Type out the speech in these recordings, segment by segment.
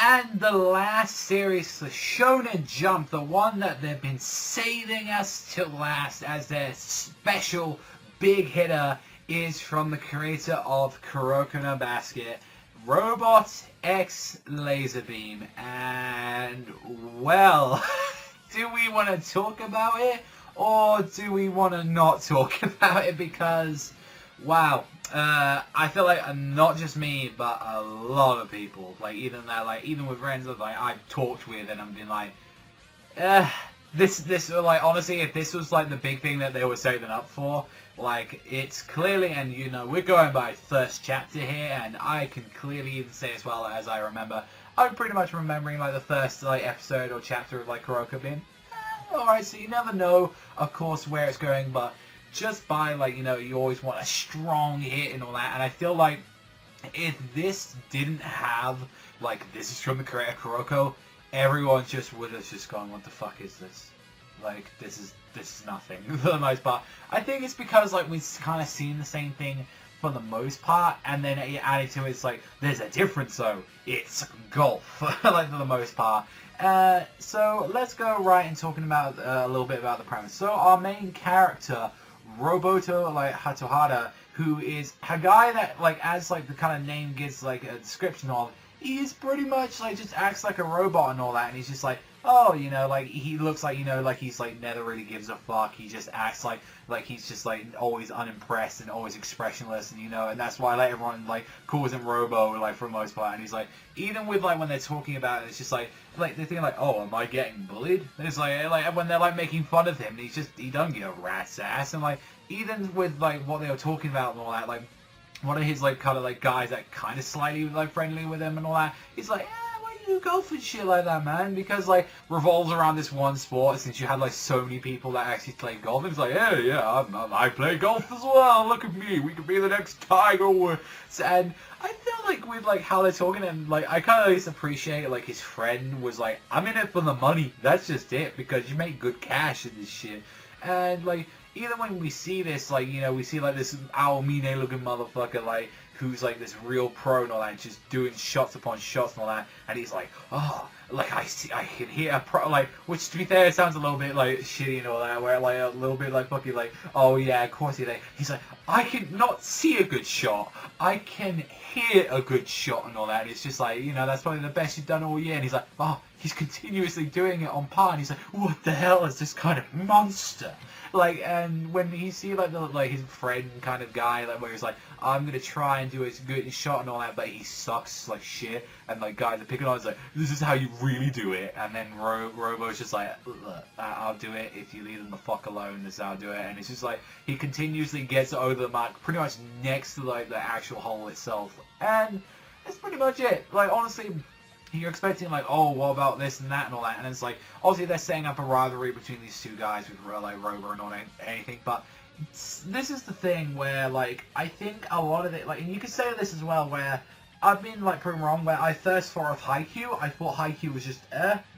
And the last series, the Shonen Jump, the one that they've been saving us to last as their special big hitter, is from the creator of Kuroko no Basket, Robot X Laserbeam. And, well, do we want to talk about it, or do we want to not talk about it? Because, wow, I feel like not just me, but a lot of people, like even with friends that I've talked with, and I've been like, this like, honestly, if this was like the big thing that they were saving up for, like, it's clearly, and you know, we're going by first chapter here, and I can clearly even say as well as I remember, I'm pretty much remembering like the first like episode or chapter of like Kuroko being, alright, so you never know, of course, where it's going, but just by, like, you know, you always want a strong hit and all that, and I feel like if this didn't have, like, this is from the creator of Kuroko, everyone just would have just gone, what the fuck is this? Like, this is nothing, for the most part. I think it's because, like, we've kind of seen the same thing for the most part, and then adding to it, it's like, there's a difference, though. It's golf, like, for the most part. So, let's go right in talking about a little bit about the premise. So, our main character, Roboto, like, Hatohara, who is a guy that, like, as, like, the kind of name gives, like, a description of, he's pretty much, like, just acts like a robot and all that, and he's just like, oh, you know, like, he looks like, you know, like, he's, like, never really gives a fuck, he just acts like he's just, like, always unimpressed and always expressionless, and, you know, and that's why, like, everyone, like, calls him Robo, like, for the most part, and he's, like, even with, like, when they're talking about it, it's just, like, they're thinking, like, oh, am I getting bullied? And it's, like, when they're, like, making fun of him, he doesn't give a rat's ass, and, like, even with, like, what they were talking about and all that, like, one of his, like, kind of, like, guys that kind of slightly, like, friendly with him and all that, he's like, why do you do golf and shit like that, man? Because, like, revolves around this one sport, since you had, like, so many people that actually play golf. It's like, yeah, I play golf as well, look at me, we could be the next Tiger Woods. And I feel like with, like, how they're talking, and, like, I kind of at least appreciate, like, his friend was like, I'm in it for the money, that's just it, because you make good cash in this shit. And, like, even when we see this, like, you know, we see, like, this Aomine looking motherfucker, like, who's, like, this real pro and all that, just doing shots upon shots and all that, and he's like, oh, like, I can hear a pro, like, which, to be fair, it sounds a little bit, like, shitty and all that, where, like, a little bit, like, fucking, like, oh, yeah, of course he's like, I can not see a good shot, I can hear a good shot and all that, and it's just like, you know, that's probably the best you've done all year, and he's like, oh, he's continuously doing it on par, and he's like, what the hell is this kind of monster? Like, and when you see, like, his friend kind of guy, like, where he's like, I'm gonna try and do as good a shot and all that, but he sucks like shit, and, like, guys are picking on, it's like, this is how you really do it, and then Robo's just like, look, I'll do it, if you leave them the fuck alone, this is how I'll do it, and it's just like, he continuously gets over the mark, pretty much next to, like, the actual hole itself, and that's pretty much it. Like, honestly, you're expecting, like, oh, what about this and that and all that, and it's like, obviously they're setting up a rivalry between these two guys with, like, Robo and all anything, but this is the thing where, like, I think a lot of it, like, and you could say this as well, where I've been, like, proven wrong, where I first thought of Haikyuu, I thought Haikyuu was just,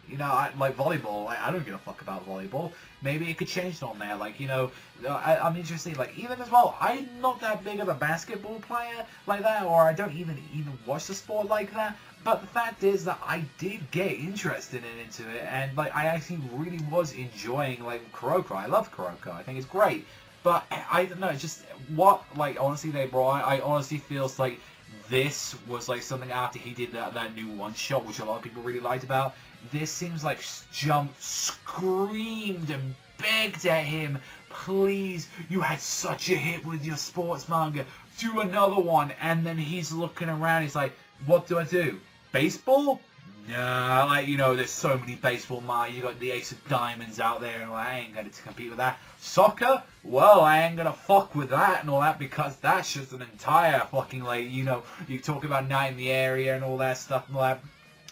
you know, like, volleyball, like, I don't give a fuck about volleyball, maybe it could change on there, like, you know, I'm interested, like, even as well, I'm not that big of a basketball player like that, or I don't even watch the sport like that, but the fact is that I did get interested into it, and, like, I actually really was enjoying, like, Kuroko. I love Kuroko, I think it's great, but I don't know, just what, like, honestly they brought, I honestly feels like this was, like, something after he did that new one-shot, which a lot of people really liked about. This seems like Jump screamed and begged at him, please, you had such a hit with your sports manga, do another one, and then he's looking around, he's like, what do I do? Baseball? Nah, like, you know, there's so many baseball manga, you got the Ace of Diamonds out there, and I ain't gonna compete with that. Soccer? Well, I ain't gonna fuck with that and all that, because that's just an entire fucking, like, you know, you talk about Night in the Area and all that stuff and all that,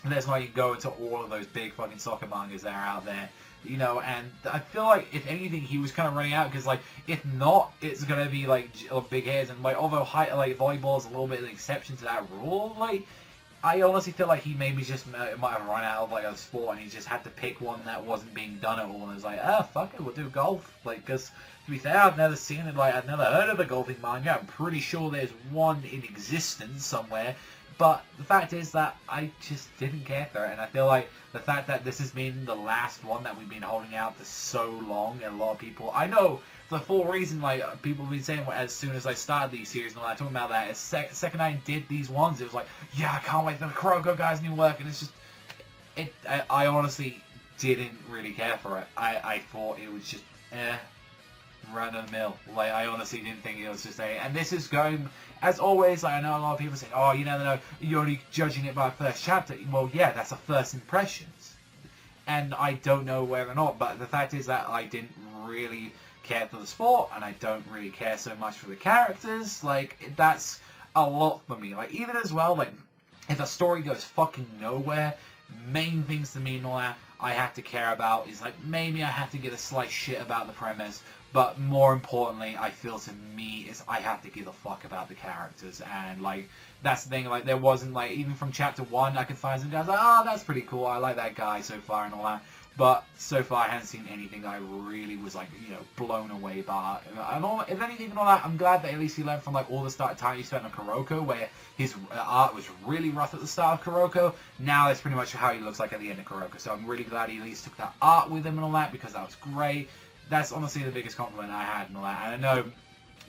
and that's why you go into all of those big fucking soccer mangas that are out there, you know, and I feel like, if anything, he was kind of running out, because, like, if not, it's gonna be, like, big heads, and, like, although, like, volleyball is a little bit of an exception to that rule, like, I honestly feel like he maybe just might have run out of, like, a sport, and he just had to pick one that wasn't being done at all, and it was like, fuck it, we'll do golf, like, because, to be fair, I've never seen it, like, I've never heard of a golfing manga, I'm pretty sure there's one in existence somewhere, But the fact is that I just didn't care for it, and I feel like the fact that this has been the last one that we've been holding out for so long, and a lot of people, I know the full reason, like, people have been saying as soon as I started these series and all that, talking about that, is second I did these ones, it was like, yeah, I can't wait for the Kuroko guys' new work, and it's just, I honestly didn't really care for it. I thought it was just, run of the mill. Like, I honestly didn't think it was just and this is going, as always, like, I know a lot of people say, oh, you never know, you're only judging it by first chapter. Well, yeah, that's a first impressions. And I don't know whether or not, but the fact is that I didn't really care for the sport, and I don't really care so much for the characters. Like, that's a lot for me. Like, even as well, like, if a story goes fucking nowhere, main things to me and all that I have to care about is, like, maybe I have to give a slight shit about the premise, but more importantly, I feel to me is I have to give a fuck about the characters, and, like, that's the thing, like, there wasn't, like, even from chapter 1, I could find some guys like, oh, that's pretty cool, I like that guy so far and all that, but so far I haven't seen anything that I really was, like, you know, blown away by. And all, if anything and all that, I'm glad that at least he learned from, like, all the time he spent on Kuroko, where his art was really rough at the start of Kuroko. Now that's pretty much how he looks like at the end of Kuroko, so I'm really glad he at least took that art with him and all that, because that was great. That's honestly the biggest compliment I had and all that. And I know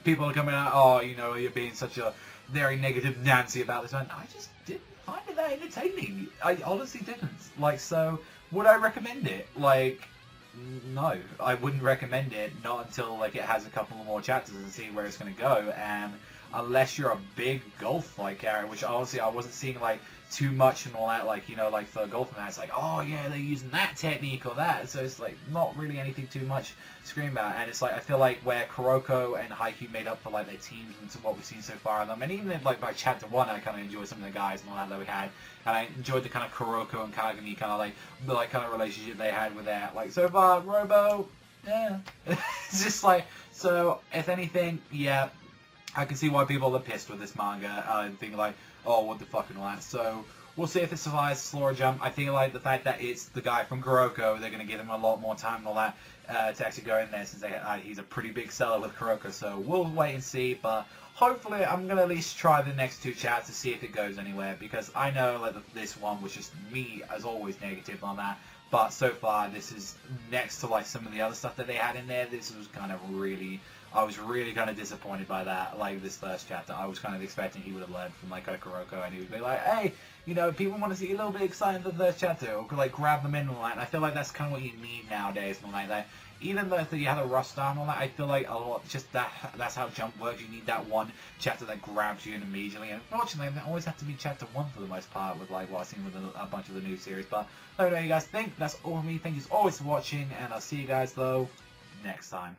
people are coming out, oh, you know, you're being such a very negative Nancy about this one. I just didn't find it that entertaining. I honestly didn't. Like, so, would I recommend it? Like, no. I wouldn't recommend it, not until, like, it has a couple more chapters and see where it's going to go. And unless you're a big golf, like, character, which honestly I wasn't seeing, like, too much and all that, like, you know, like, for golf and that, it's like, oh, yeah, they're using that technique or that, so it's, like, not really anything too much to scream about, and it's, like, I feel like where Kuroko and Haikyuu made up for, like, their teams and to what we've seen so far of them, and even, like, by chapter 1, I kind of enjoyed some of the guys and all that we had, and I enjoyed the kind of Kuroko and Kagami kind of, like, the, like, kind of relationship they had with that, like, so far, Robo, yeah, it's just, like, so, if anything, yeah, I can see why people are pissed with this manga and think like, oh, what the fuck and all that. So we'll see if it survives Slower Jump. I feel like the fact that it's the guy from Kuroko, they're going to give him a lot more time and all that to actually go in there, since he's a pretty big seller with Kuroko. So we'll wait and see, but hopefully I'm going to at least try the next 2 chapters to see if it goes anywhere, because I know like this one was just me, as always, negative on that. But so far, this is next to like some of the other stuff that they had in there. This was kind of really, I was really kind of disappointed by that. Like this first chapter, I was kind of expecting he would have learned from like Kuroko, and he would be like, hey, you know, people want to see a little bit excited for the first chapter, or like grab them in and all that. And I feel like that's kind of what you need nowadays, and like that. Even though you have a rough start and all that, I feel like a lot, just that's how Jump works. You need that one chapter that grabs you in immediately. And unfortunately, they always have to be chapter 1 for the most part, with like what I've seen with a bunch of the new series. But let me know what you guys think. That's all from me. Thank you as always for watching, and I'll see you guys though next time.